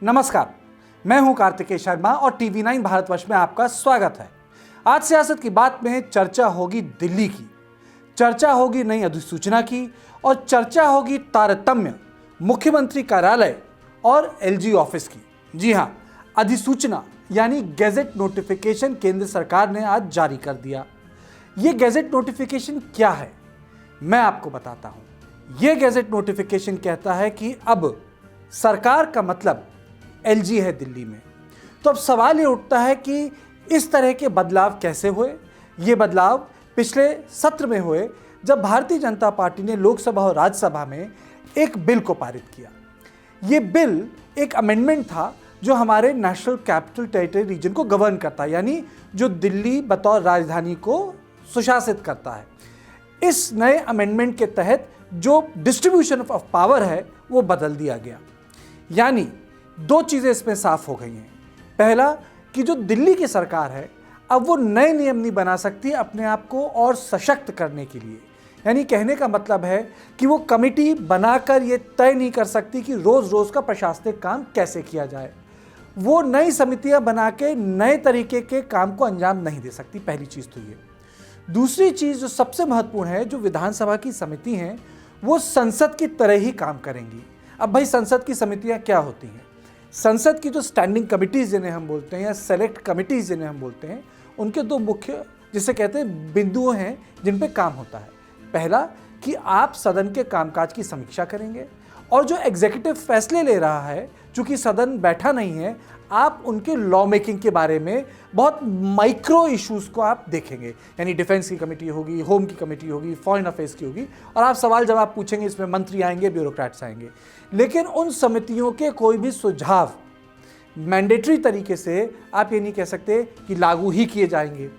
नमस्कार, मैं हूं कार्तिकेय शर्मा और टीवी9 भारतवर्ष में आपका स्वागत है। आज सियासत की बात में चर्चा होगी दिल्ली की, चर्चा होगी नई अधिसूचना की और चर्चा होगी तारतम्य मुख्यमंत्री कार्यालय और एलजी ऑफिस की। जी हां, अधिसूचना यानी गैजेट नोटिफिकेशन केंद्र सरकार ने आज जारी कर दिया। यह गैजेट नोटिफिकेशन क्या है, मैं आपको बताता हूं। यह गैजेट नोटिफिकेशन कहता है कि अब सरकार का मतलब एलजी है दिल्ली में। तो अब सवाल ये उठता है कि इस तरह के बदलाव कैसे हुए। ये बदलाव पिछले सत्र में हुए जब भारतीय जनता पार्टी ने लोकसभा और राज्यसभा में एक बिल को पारित किया। ये बिल एक अमेंडमेंट था जो हमारे नेशनल कैपिटल टेरिटरी रीजन को गवर्न करता है, यानी जो दिल्ली बतौर राजधानी को सुशासित करता है। इस नए अमेंडमेंट के तहत जो डिस्ट्रीब्यूशन ऑफ पावर है वो बदल दिया गया। यानी दो चीज़ें इसमें साफ हो गई हैं। पहला कि जो दिल्ली की सरकार है अब वो नए नियम नहीं बना सकती अपने आप को और सशक्त करने के लिए। यानी कहने का मतलब है कि वो कमेटी बनाकर ये तय नहीं कर सकती कि रोज़ रोज़ का प्रशासनिक काम कैसे किया जाए। वो नई समितियां बना के नए तरीके के काम को अंजाम नहीं दे सकती। पहली चीज़ तो ये। दूसरी चीज़ जो सबसे महत्वपूर्ण है, जो विधानसभा की समिति हैं वो संसद की तरह ही काम करेंगी। अब भाई संसद की समितियां क्या होती हैं? संसद की जो स्टैंडिंग कमिटीज़ जिन्हें हम बोलते हैं या सेलेक्ट कमिटीज़ जिन्हें हम बोलते हैं, उनके दो मुख्य जिसे कहते हैं बिंदुओं हैं जिन पे काम होता है। पहला कि आप सदन के कामकाज की समीक्षा करेंगे और जो एग्जीक्यूटिव फैसले ले रहा है, चूंकि सदन बैठा नहीं है, आप उनके लॉ मेकिंग के बारे में बहुत माइक्रो इश्यूज़ को आप देखेंगे। यानी डिफेंस की कमेटी होगी, होम की कमेटी होगी, फॉरेन अफेयर्स की होगी और आप सवाल जवाब पूछेंगे। इसमें मंत्री आएंगे, ब्यूरोक्रेट्स आएंगे। लेकिन उन समितियों के कोई भी सुझाव मैंडेटरी तरीके से आप ये नहीं कह सकते कि लागू ही किए जाएंगे।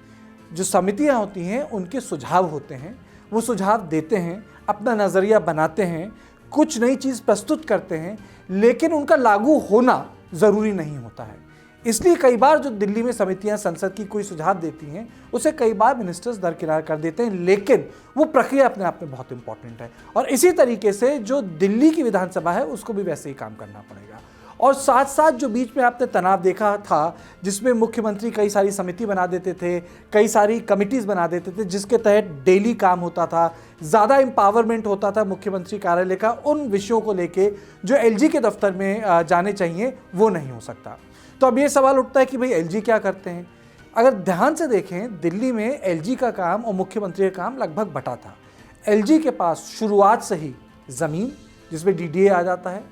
जो समितियां होती हैं उनके सुझाव होते हैं, वो सुझाव देते हैं, अपना नज़रिया बनाते हैं, कुछ नई चीज़ प्रस्तुत करते हैं, लेकिन उनका लागू होना ज़रूरी नहीं होता है। इसलिए कई बार जो दिल्ली में समितियां संसद की कोई सुझाव देती हैं उसे कई बार मिनिस्टर्स दरकिनार कर देते हैं, लेकिन वो प्रक्रिया अपने आप में बहुत इंपॉर्टेंट है। और इसी तरीके से जो दिल्ली की विधानसभा है उसको भी वैसे ही काम करना पड़ेगा। और साथ साथ जो बीच में आपने तनाव देखा था जिसमें मुख्यमंत्री कई सारी समिति बना देते थे, कई सारी कमिटीज़ बना देते थे जिसके तहत डेली काम होता था, ज़्यादा एम्पावरमेंट होता था मुख्यमंत्री कार्यालय का उन विषयों को लेके जो एलजी के दफ्तर में जाने चाहिए, वो नहीं हो सकता। तो अब ये सवाल उठता है कि भाई एलजी क्या करते हैं। अगर ध्यान से देखें, दिल्ली में एलजी का काम और मुख्यमंत्री का काम लगभग बटा था। एलजी के पास शुरुआत से ही ज़मीन जिसमें डीडीए आ जाता है,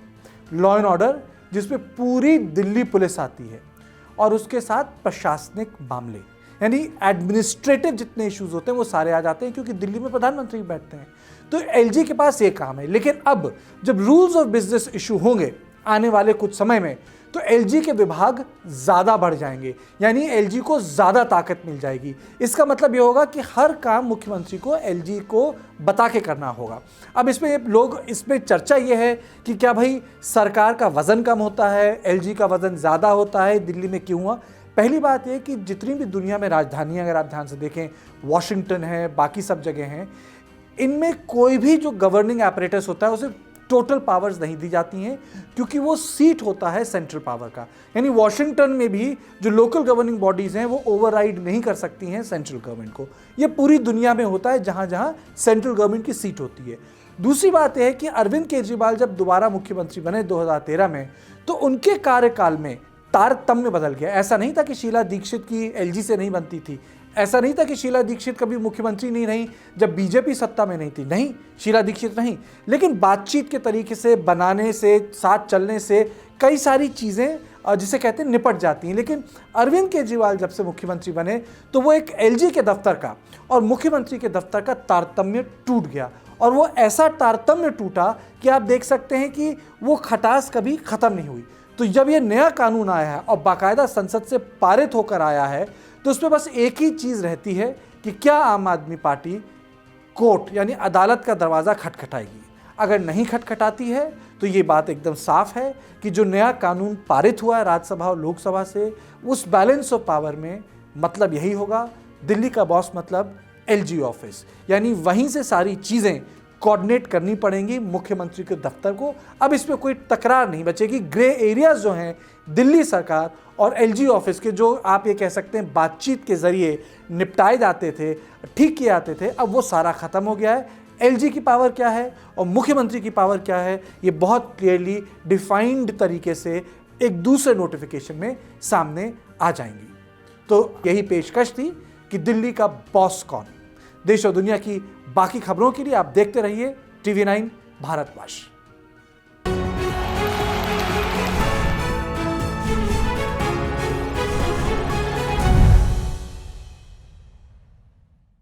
लॉ एंड ऑर्डर जिसमें पूरी दिल्ली पुलिस आती है, और उसके साथ प्रशासनिक मामले यानी एडमिनिस्ट्रेटिव जितने इश्यूज होते हैं वो सारे आ जाते हैं, क्योंकि दिल्ली में प्रधानमंत्री बैठते हैं। तो एलजी के पास ये काम है। लेकिन अब जब रूल्स ऑफ बिजनेस इशू होंगे आने वाले कुछ समय में, तो एलजी के विभाग ज़्यादा बढ़ जाएंगे, यानी एलजी को ज़्यादा ताकत मिल जाएगी। इसका मतलब ये होगा कि हर काम मुख्यमंत्री को एलजी को बता के करना होगा। अब इसमें चर्चा ये है कि क्या भाई सरकार का वज़न कम होता है, एलजी का वज़न ज़्यादा होता है, दिल्ली में क्यों हुआ? पहली बात यह कि जितनी भी दुनिया में राजधानियाँ अगर आप ध्यान से देखें, वॉशिंगटन है, बाकी सब जगह हैं, इनमें कोई भी जो गवर्निंग एपरेटस होता है उसे टोटल पावर्स नहीं दी जाती हैं, क्योंकि वो सीट होता है सेंट्रल पावर का। यानी वॉशिंगटन में भी जो लोकल गवर्निंग बॉडीज़ हैं वो ओवरराइड नहीं कर सकती हैं सेंट्रल गवर्नमेंट को। ये पूरी दुनिया में होता है जहाँ जहाँ सेंट्रल गवर्नमेंट की सीट होती है। दूसरी बात यह है कि अरविंद केजरीवाल जब दोबारा मुख्यमंत्री बने 2013 में, तो उनके कार्यकाल में तारतम्य बदल गया। ऐसा नहीं था कि शीला दीक्षित की एलजी से नहीं बनती थी, ऐसा नहीं था कि शीला दीक्षित कभी मुख्यमंत्री नहीं रही जब बीजेपी सत्ता में नहीं थी, नहीं, शीला दीक्षित नहीं, लेकिन बातचीत के तरीके से, बनाने से, साथ चलने से कई सारी चीज़ें जिसे कहते हैं निपट जाती हैं। लेकिन अरविंद केजरीवाल जब से मुख्यमंत्री बने तो वो एक एलजी के दफ्तर का और मुख्यमंत्री के दफ्तर का तारतम्य टूट गया, और वो ऐसा तारतम्य टूटा कि आप देख सकते हैं कि वो खटास कभी ख़त्म नहीं हुई। तो जब ये नया कानून आया है और बाकायदा संसद से पारित होकर आया है, तो उसमें बस एक ही चीज़ रहती है कि क्या आम आदमी पार्टी कोर्ट यानी अदालत का दरवाज़ा खटखटाएगी। अगर नहीं खटखटाती है तो ये बात एकदम साफ है कि जो नया कानून पारित हुआ है राज्यसभा और लोकसभा से, उस बैलेंस ऑफ पावर में मतलब यही होगा, दिल्ली का बॉस मतलब एलजी ऑफिस, यानी वहीं से सारी चीज़ें कोऑर्डिनेट करनी पड़ेंगी मुख्यमंत्री के दफ्तर को। अब इसमें कोई तकरार नहीं बचेगी। ग्रे एरियाज जो हैं दिल्ली सरकार और एलजी ऑफिस के, जो आप ये कह सकते हैं बातचीत के जरिए निपटाए जाते थे, ठीक किए जाते थे, अब वो सारा खत्म हो गया है। एलजी की पावर क्या है और मुख्यमंत्री की पावर क्या है, ये बहुत क्लियरली डिफाइंड तरीके से एक दूसरे नोटिफिकेशन में सामने आ जाएंगी। तो यही पेशकश थी कि दिल्ली का बॉस कौन। देश और दुनिया की बाकी खबरों के लिए आप देखते रहिए TV9 भारतवर्ष।